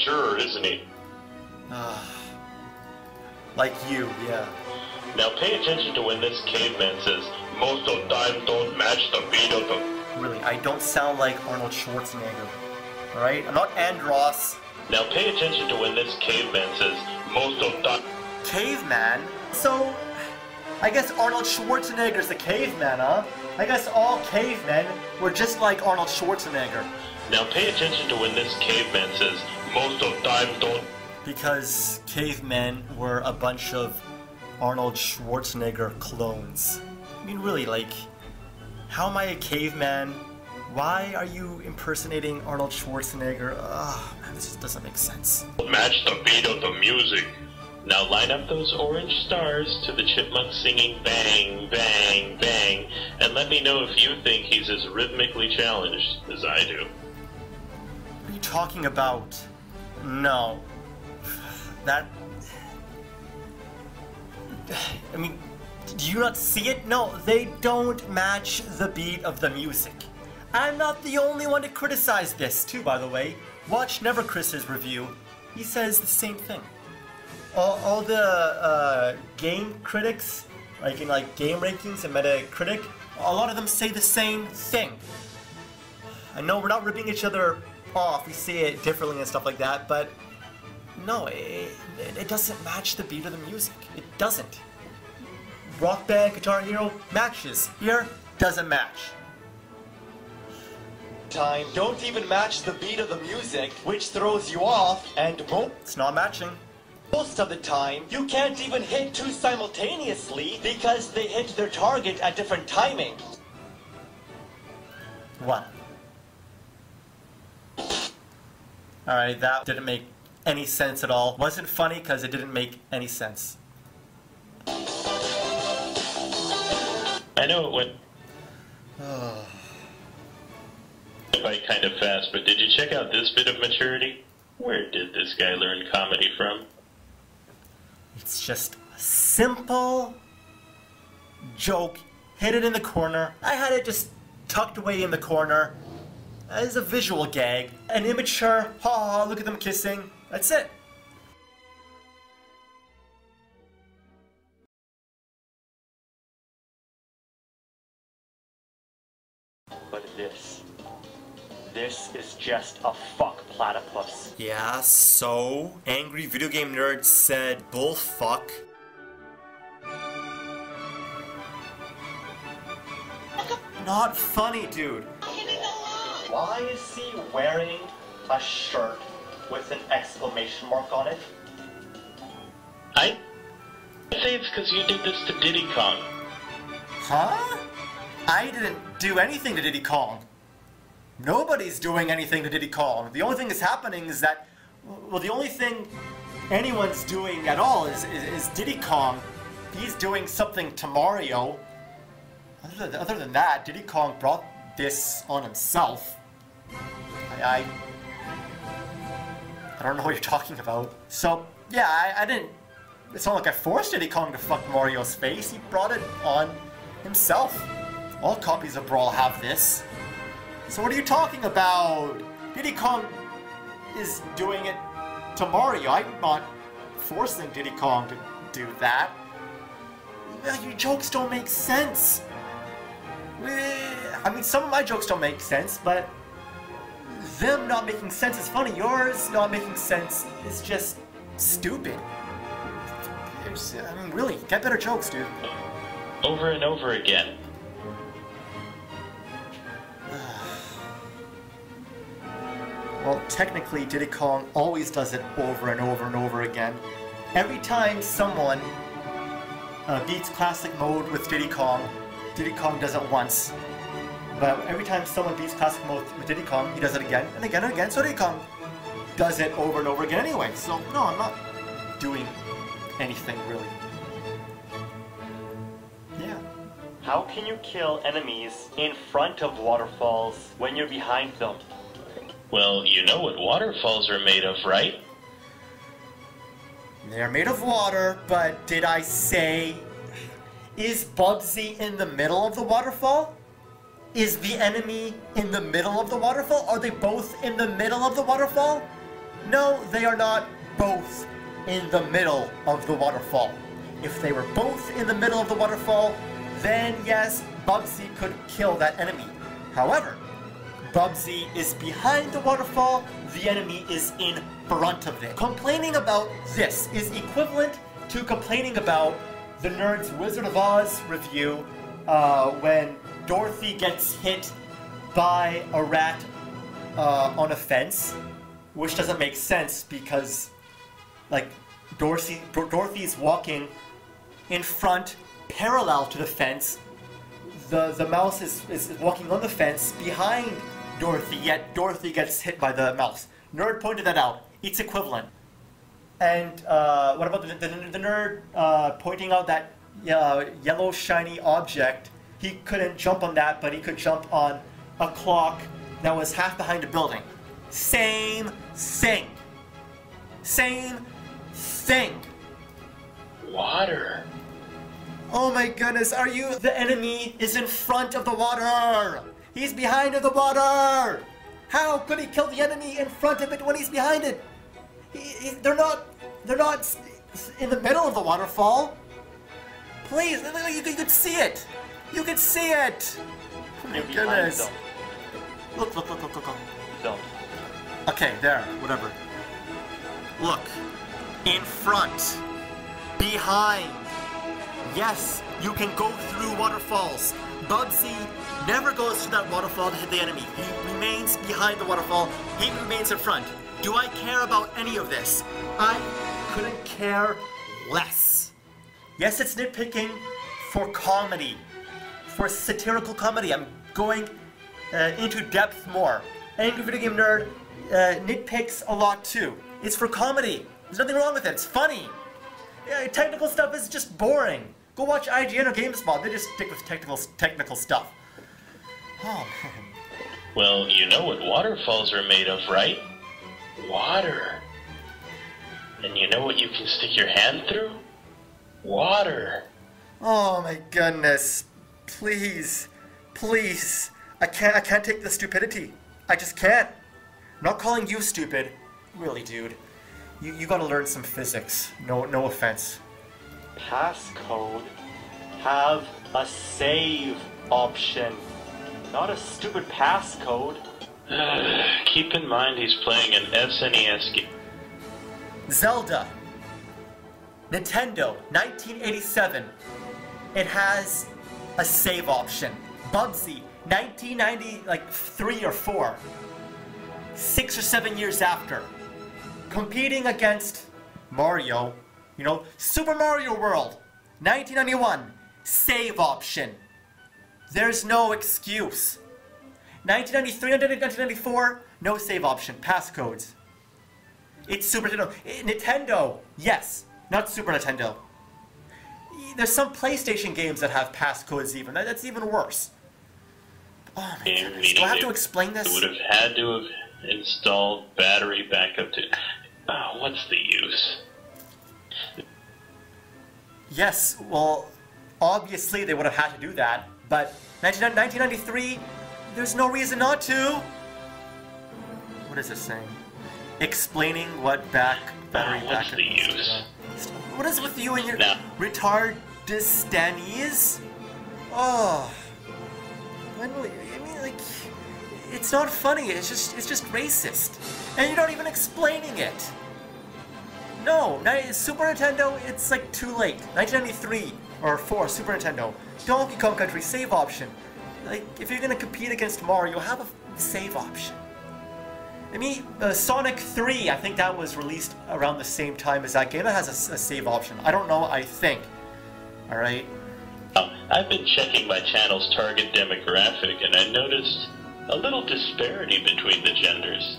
juror, isn't he? Like you, yeah. Now pay attention to when this caveman says, most of time don't match the beat of the... Really, I don't sound like Arnold Schwarzenegger. Alright? I'm not Andros. Now pay attention to when this caveman says, most of time... Caveman? So, I guess Arnold Schwarzenegger's the caveman, huh? I guess all cavemen were just like Arnold Schwarzenegger. Now pay attention to when this caveman says, most of time don't... Because cavemen were a bunch of Arnold Schwarzenegger clones. I mean, really, like, how am I a caveman? Why are you impersonating Arnold Schwarzenegger? Ugh, man, this just doesn't make sense. Match the beat of the music. Now line up those orange stars to the chipmunk singing bang, bang, bang, and let me know if you think he's as rhythmically challenged as I do. What are you talking about? No. That... I mean, do you not see it? No, they don't match the beat of the music. I'm not the only one to criticize this, too, by the way. Watch Never Chris's review. He says the same thing. All the game critics, like in like game rankings and Metacritic, a lot of them say the same thing. I know we're not ripping each other off, we say it differently and stuff like that, but no, it doesn't match the beat of the music. It doesn't. Rock Band, Guitar Hero matches. Here, doesn't match. Time don't even match the beat of the music, which throws you off, and boom, it's not matching. Most of the time, you can't even hit two simultaneously because they hit their target at different timing. What? Alright, that didn't make any sense at all. Wasn't funny because it didn't make any sense. I know it went by kind of fast, but did you check out this bit of maturity? Where did this guy learn comedy from? It's just a simple joke hidden in the corner. I had it just tucked away in the corner as a visual gag. An immature, ha ha, look at them kissing. That's it. But this is just a fuck platypus. Yeah, so? Angry Video Game Nerd said bull fuck. Not funny, dude. Why is he wearing a shirt with an exclamation mark on it? I say it's because you did this to Diddy Kong. Huh? I didn't do anything to Diddy Kong. Nobody's doing anything to Diddy Kong. The only thing that's happening is that, well, the only thing anyone's doing at all is Diddy Kong. He's doing something to Mario. Other than that, Diddy Kong brought this on himself. I don't know what you're talking about. So, yeah, I didn't... It's not like I forced Diddy Kong to fuck Mario's face. He brought it on himself. All copies of Brawl have this. So what are you talking about? Diddy Kong is doing it to Mario. I'm not forcing Diddy Kong to do that. Your jokes don't make sense. I mean, some of my jokes don't make sense, but them not making sense is funny. Yours not making sense is just stupid. I mean, really, get better jokes, dude. Over and over again. Well, technically, Diddy Kong always does it over and over and over again. Every time someone beats Classic Mode with Diddy Kong does it once. But every time someone beats Classic Mode with Diddy Kong, he does it again and again and again, so Diddy Kong does it over and over again anyway. So, no, I'm not doing anything, really. Yeah. How can you kill enemies in front of waterfalls when you're behind them? Well, you know what waterfalls are made of, right? They're made of water, but did I say... Is Bubsy in the middle of the waterfall? Is the enemy in the middle of the waterfall? Are they both in the middle of the waterfall? No, they are not both in the middle of the waterfall. If they were both in the middle of the waterfall, then yes, Bubsy could kill that enemy. However, Bubsy is behind the waterfall, the enemy is in front of it. Complaining about this is equivalent to complaining about the Nerd's Wizard of Oz review when Dorothy gets hit by a rat on a fence, which doesn't make sense because, like, Dorothy's walking in front, parallel to the fence. The mouse is walking on the fence behind Dorothy, yet Dorothy gets hit by the mouse. Nerd pointed that out. It's equivalent. And what about the nerd pointing out that yellow shiny object? He couldn't jump on that, but he could jump on a clock that was half behind a building. Same thing. Same thing. Water. Oh my goodness, are you? The enemy is in front of the water! He's behind the water! How could he kill the enemy in front of it when he's behind it? They're not in the middle of the waterfall. Please, you could see it! You could see it! Oh my goodness. Look. Don't. Okay, there, whatever. Look. In front. Behind. Yes, you can go through waterfalls. Bubsy never goes through that waterfall to hit the enemy. He remains behind the waterfall. He remains in front. Do I care about any of this? I couldn't care less. Yes, it's nitpicking for comedy. For satirical comedy. I'm going into depth more. Angry Video Game Nerd nitpicks a lot too. It's for comedy. There's nothing wrong with it. It's funny. Yeah, technical stuff is just boring. Go watch IGN or GameSpot. They just stick with technical stuff. Oh man. Well, you know what waterfalls are made of, right? Water. And you know what you can stick your hand through? Water. Oh my goodness. Please. Please. I can't take the stupidity. I just can't. I'm not calling you stupid. Really, dude. You gotta learn some physics. No offense. Passcode have a save option, not a stupid passcode. Keep in mind he's playing an SNES game. Zelda. Nintendo, 1987. It has a save option. Bubsy, 1990, like 3 or 4. 6 or 7 years after. Competing against Mario, you know, Super Mario World, 1991, save option. There's no excuse. 1993 and 1994, no save option, passcodes. It's Super Nintendo. Nintendo, yes, not Super Nintendo. There's some PlayStation games that have passcodes even. That's even worse. Oh my goodness. Do I have to explain this? It would have had to have installed battery backup to... Oh, what's the use? Yes, well, obviously they would have had to do that, but 1993, there's no reason not to. What is this saying? Explaining what battery what's backup the use? What is with you and your No. retardistanese? Oh, when will you, I mean, like, it's not funny. It's just racist, and you're not even explaining it. No, Super Nintendo, it's like too late. 1993 or 4, Super Nintendo, Donkey Kong Country save option. Like, if you're gonna compete against Mario, have a save option. I mean, Sonic 3, I think that was released around the same time as that game. That has a save option. I don't know, I think. Alright? I've been checking my channel's target demographic, and I noticed a little disparity between the genders.